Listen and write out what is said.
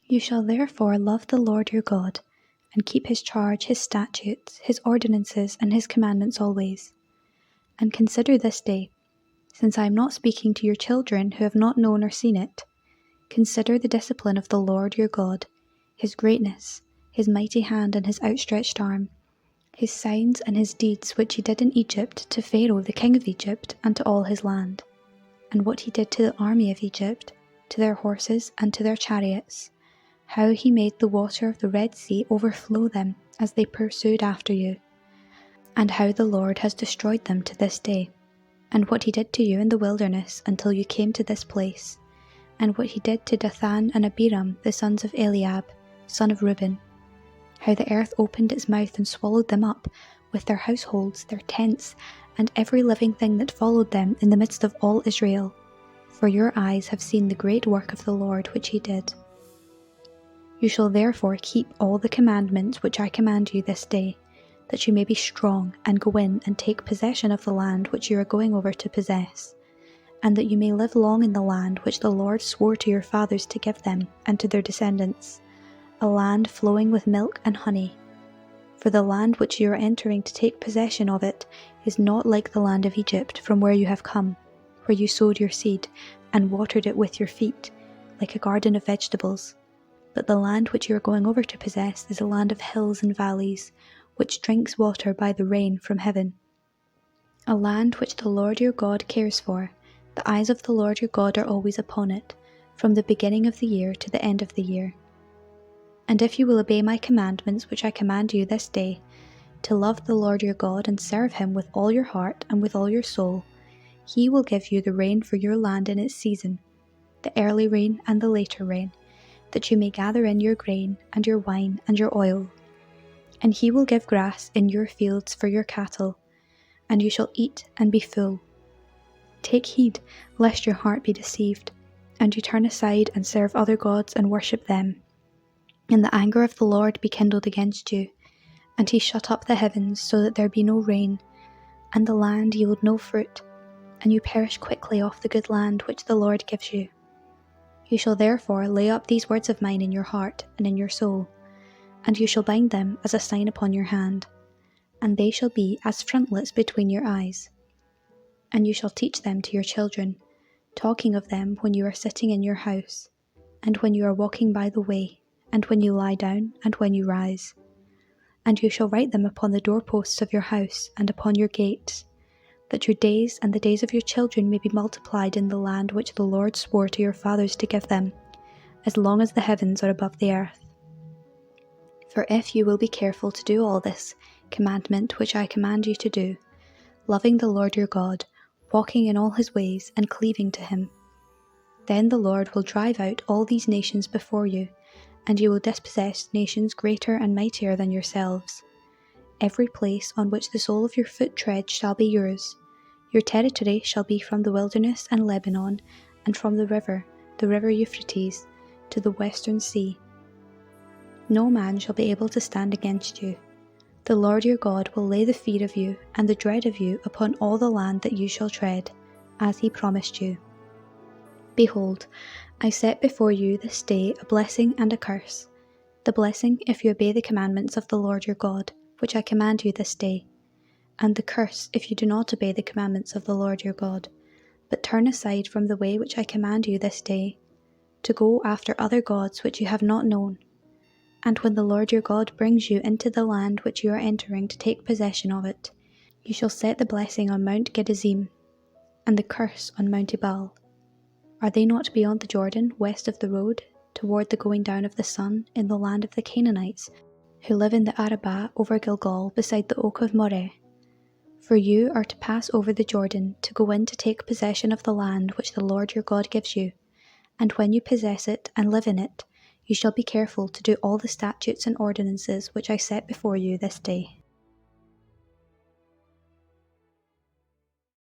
You shall therefore love the Lord your God, and keep his charge, his statutes, his ordinances, and his commandments always. And consider this day, since I am not speaking to your children who have not known or seen it. Consider the discipline of the Lord your God, his greatness, his mighty hand and his outstretched arm, his signs and his deeds which he did in Egypt to Pharaoh the king of Egypt and to all his land, and what he did to the army of Egypt, to their horses and to their chariots, how he made the water of the Red Sea overflow them as they pursued after you, and how the Lord has destroyed them to this day, and what he did to you in the wilderness until you came to this place, and what he did to Dathan and Abiram the sons of Eliab, son of Reuben, how the earth opened its mouth and swallowed them up, with their households, their tents, and every living thing that followed them in the midst of all Israel. For your eyes have seen the great work of the Lord which he did. You shall therefore keep all the commandments which I command you this day, that you may be strong and go in and take possession of the land which you are going over to possess, and that you may live long in the land which the Lord swore to your fathers to give them and to their descendants, a land flowing with milk and honey. For the land which you are entering to take possession of it is not like the land of Egypt from where you have come, where you sowed your seed and watered it with your feet, like a garden of vegetables. But the land which you are going over to possess is a land of hills and valleys, which drinks water by the rain from heaven. A land which the Lord your God cares for. The eyes of the Lord your God are always upon it, from the beginning of the year to the end of the year. And if you will obey my commandments which I command you this day, to love the Lord your God and serve him with all your heart and with all your soul, he will give you the rain for your land in its season, the early rain and the later rain, that you may gather in your grain and your wine and your oil. And he will give grass in your fields for your cattle, and you shall eat and be full. Take heed lest your heart be deceived, and you turn aside and serve other gods and worship them. And the anger of the Lord be kindled against you, and he shut up the heavens so that there be no rain, and the land yield no fruit, and you perish quickly off the good land which the Lord gives you. You shall therefore lay up these words of mine in your heart and in your soul, and you shall bind them as a sign upon your hand, and they shall be as frontlets between your eyes. And you shall teach them to your children, talking of them when you are sitting in your house, and when you are walking by the way, and when you lie down, and when you rise. And you shall write them upon the doorposts of your house and upon your gates, that your days and the days of your children may be multiplied in the land which the Lord swore to your fathers to give them, as long as the heavens are above the earth. For if you will be careful to do all this commandment which I command you to do, loving the Lord your God, walking in all his ways, and cleaving to him, then the Lord will drive out all these nations before you, and you will dispossess nations greater and mightier than yourselves. Every place on which the sole of your foot treads shall be yours. Your territory shall be from the wilderness and Lebanon, and from the river Euphrates, to the western sea. No man shall be able to stand against you. The Lord your God will lay the fear of you and the dread of you upon all the land that you shall tread, as he promised you. Behold, I set before you this day a blessing and a curse. The blessing, if you obey the commandments of the Lord your God, which I command you this day, and the curse, if you do not obey the commandments of the Lord your God, but turn aside from the way which I command you this day, to go after other gods which you have not known. And when the Lord your God brings you into the land which you are entering to take possession of it, you shall set the blessing on Mount Gerizim, and the curse on Mount Ebal. Are they not beyond the Jordan, west of the road, toward the going down of the sun, in the land of the Canaanites, who live in the Arabah over Gilgal beside the oak of Moreh? For you are to pass over the Jordan to go in to take possession of the land which the Lord your God gives you, and when you possess it and live in it, you shall be careful to do all the statutes and ordinances which I set before you this day.